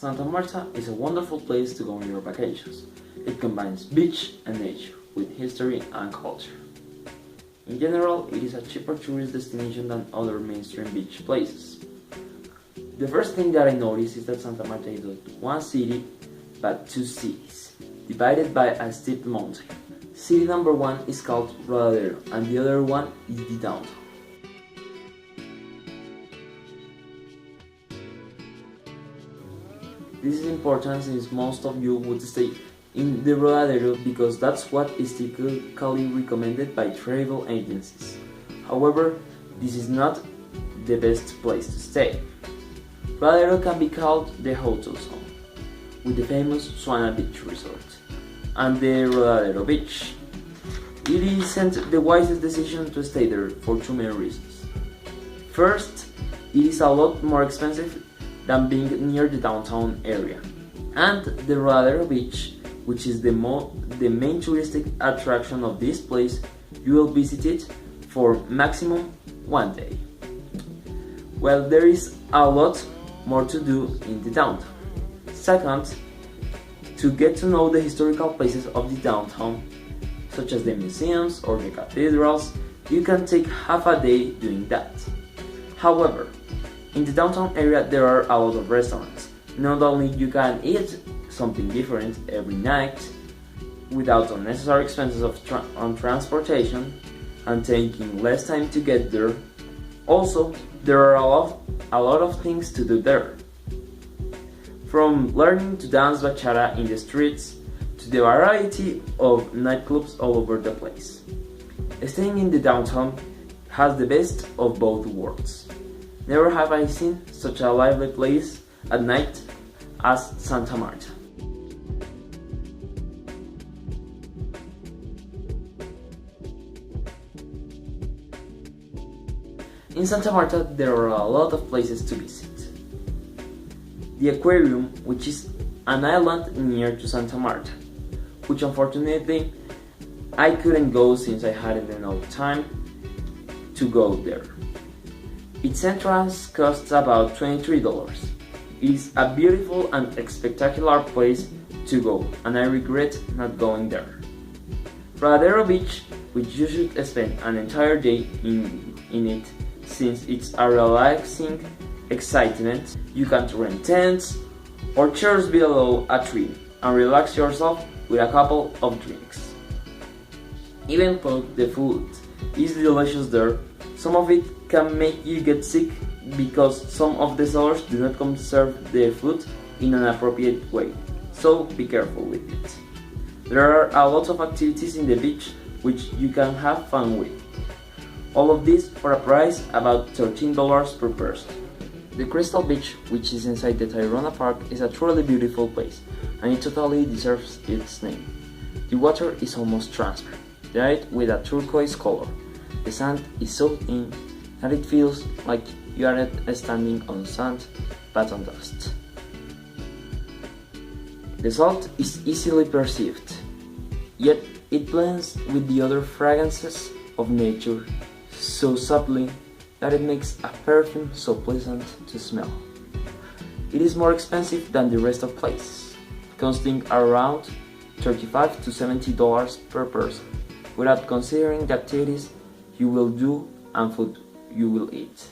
Santa Marta is a wonderful place to go on your vacations. It combines beach and nature with history and culture. In general, it is a cheaper tourist destination than other mainstream beach places. The first thing that I noticed is that Santa Marta is not one city, but two cities, divided by a steep mountain. City number one is called Rodadero, and the other one is the downtown. This is important since most of you would stay in the Rodadero because that's what is typically recommended by travel agencies. However, this is not the best place to stay. Rodadero can be called the hotel zone, with the famous Suana Beach Resort and the Rodadero Beach. It isn't the wisest decision to stay there for two main reasons. First, it is a lot more expensive than being near the downtown area, and the Rodadero Beach, which is the main touristic attraction of this place, you will visit it for maximum 1 day. Well, there is a lot more to do in the downtown. Second, to get to know the historical places of the downtown, such as the museums or the cathedrals, you can take half a day doing that. However, in the downtown area there are a lot of restaurants. Not only you can eat something different every night without unnecessary expenses on transportation and taking less time to get there, also there are a lot of things to do there. From learning to dance bachata in the streets to the variety of nightclubs all over the place. Staying in the downtown has the best of both worlds. Never have I seen such a lively place at night as Santa Marta. In Santa Marta there are a lot of places to visit. The aquarium, which is an island near to Santa Marta, which unfortunately I couldn't go since I hadn't enough time to go there. Its entrance costs about $23. It is a beautiful and spectacular place to go, and I regret not going there. Rodadero Beach, which you should spend an entire day in it since it's a relaxing excitement. You can rent tents or chairs below a tree and relax yourself with a couple of drinks. Even though the food is delicious there, some of it can make you get sick because some of the sellers do not conserve the food in an appropriate way, so be careful with it. There are a lot of activities in the beach which you can have fun with. All of this for a price about $13 per person. The Crystal Beach, which is inside the Tayrona Park, is a truly beautiful place, and it totally deserves its name. The water is almost transparent, dyed with a turquoise color. The sand is so thin that it feels like you are not standing on sand, but on dust. The salt is easily perceived, yet it blends with the other fragrances of nature so subtly that it makes a perfume so pleasant to smell. It is more expensive than the rest of places, costing around $35 to $70 per person, without considering the activities you will do and food you will eat.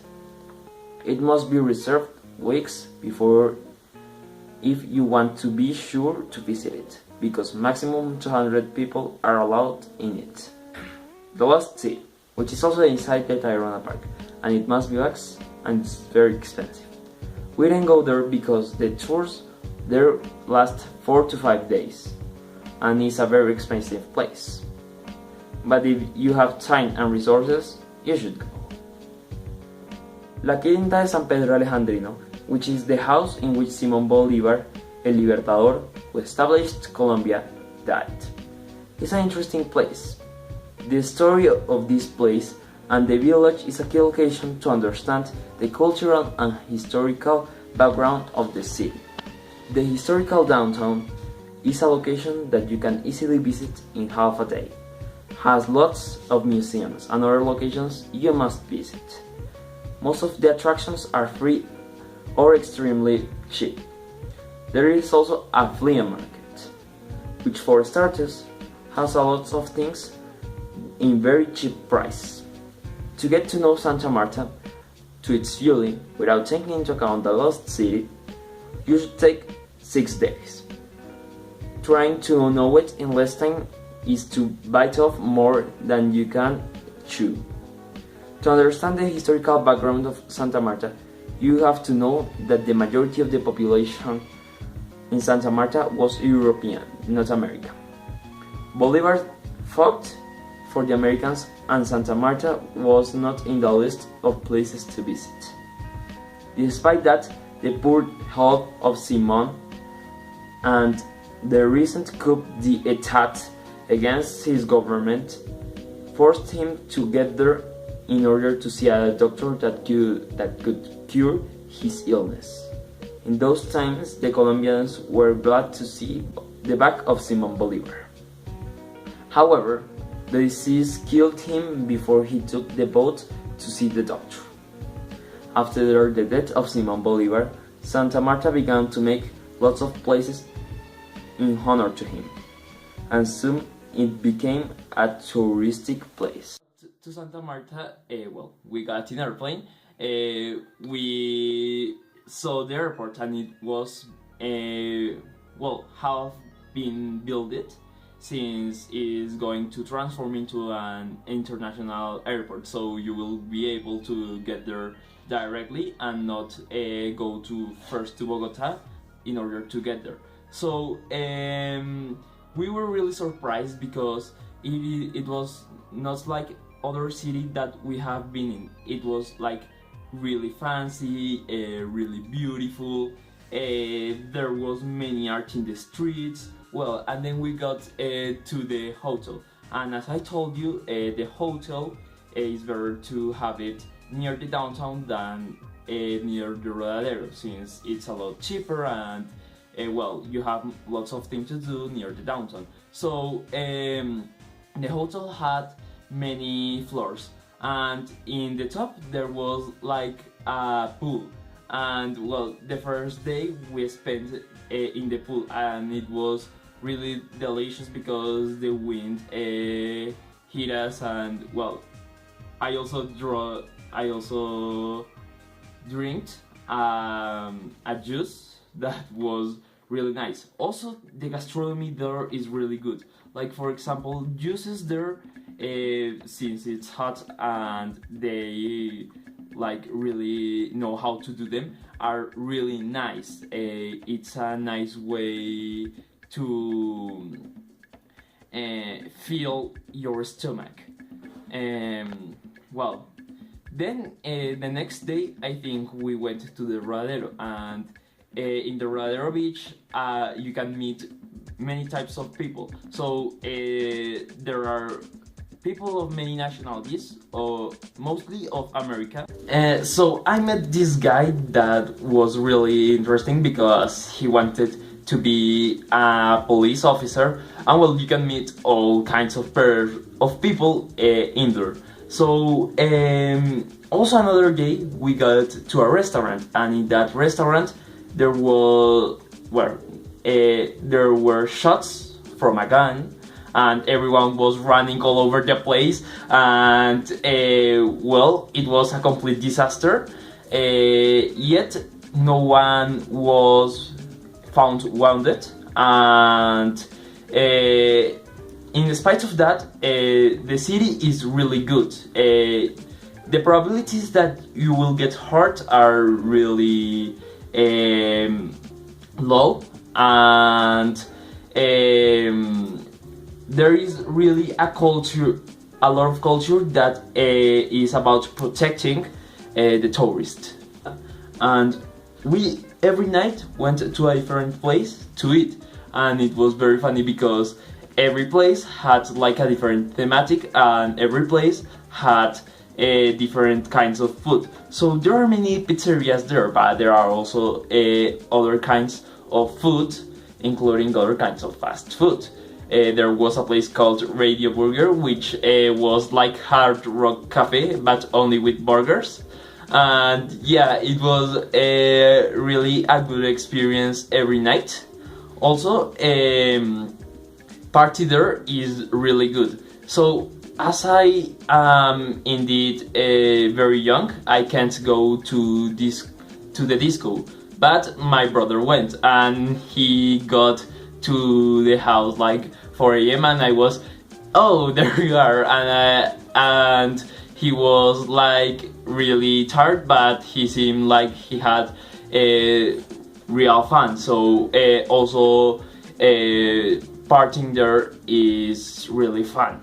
It must be reserved weeks before if you want to be sure to visit it, because maximum 200 people are allowed in it. The Lost Sea, which is also inside the Tayrona Park, and it must be wax and it's very expensive. We didn't go there because the tours there last 4 to 5 days, and it's a very expensive place. But if you have time and resources, you should go. La Quinta de San Pedro Alejandrino, which is the house in which Simón Bolívar, El Libertador, who established Colombia, died. It's an interesting place. The story of this place and the village is a key location to understand the cultural and historical background of the city. The historical downtown is a location that you can easily visit in half a day. Has lots of museums and other locations you must visit. Most of the attractions are free or extremely cheap. There is also a flea market, which for starters has a lot of things in very cheap price. To get to know Santa Marta to its fully without taking into account the lost city, you should take 6 days. Trying to know it in less time is to bite off more than you can chew. To understand the historical background of Santa Marta, you have to know that the majority of the population in Santa Marta was European, not American. Bolivar fought for the Americans, and Santa Marta was not in the list of places to visit. Despite that, the poor health of Simon and the recent coup d'etat against his government forced him to get there in order to see a doctor that could cure his illness. In those times, the Colombians were glad to see the back of Simon Bolivar. However, the disease killed him before he took the boat to see the doctor. After the death of Simon Bolivar, Santa Marta began to make lots of places in honor to him, and soon it became a touristic place. To Santa Marta, we got in an airplane, we saw the airport, and it was, half been built since it is going to transform into an international airport, so you will be able to get there directly and not go first to Bogota in order to get there. So we were really surprised because it was not like other city that we have been in. It was like really fancy, really beautiful. There was many art in the streets. Well, and then we got to the hotel, and as I told you, the hotel is better to have it near the downtown than near the Rodadero, since it's a lot cheaper and you have lots of things to do near the downtown. So the hotel had many floors, and in the top there was like a pool, and the first day we spent in the pool, and it was really delicious because the wind hit us, and I also drank a juice that was really nice. Also, the gastronomy there is really good. Like, for example, juices there, since it's hot and they really know how to do them, are really nice. It's a nice way to fill your stomach. Then the next day I think we went to the Rodadero, and in the Rodadero beach you can meet many types of people. So there are people of many nationalities, or mostly of America. So I met this guy that was really interesting because he wanted to be a police officer, and you can meet all kinds of people in there. So also another day we got to a restaurant, and in that restaurant there were shots from a gun, and everyone was running all over the place, and it was a complete disaster. Yet no one was found wounded, and in spite of that, the city is really good. The probabilities that you will get hurt are really low, and there is really a lot of culture that is about protecting the tourist. And we every night went to a different place to eat, and it was very funny because every place had like a different thematic, and every place had different kinds of food. So there are many pizzerias there, but there are also other kinds of food, including other kinds of fast food. There was a place called Radio Burger, which was like Hard Rock Cafe, but only with burgers. And yeah, it was a really a good experience every night. Also, party there is really good. So as I am indeed very young, I can't go to the disco. But my brother went, and he got to the house like 4 a.m. and I was, oh, there you are, and he was like really tired, but he seemed like he had a real fun. So also partying there is really fun.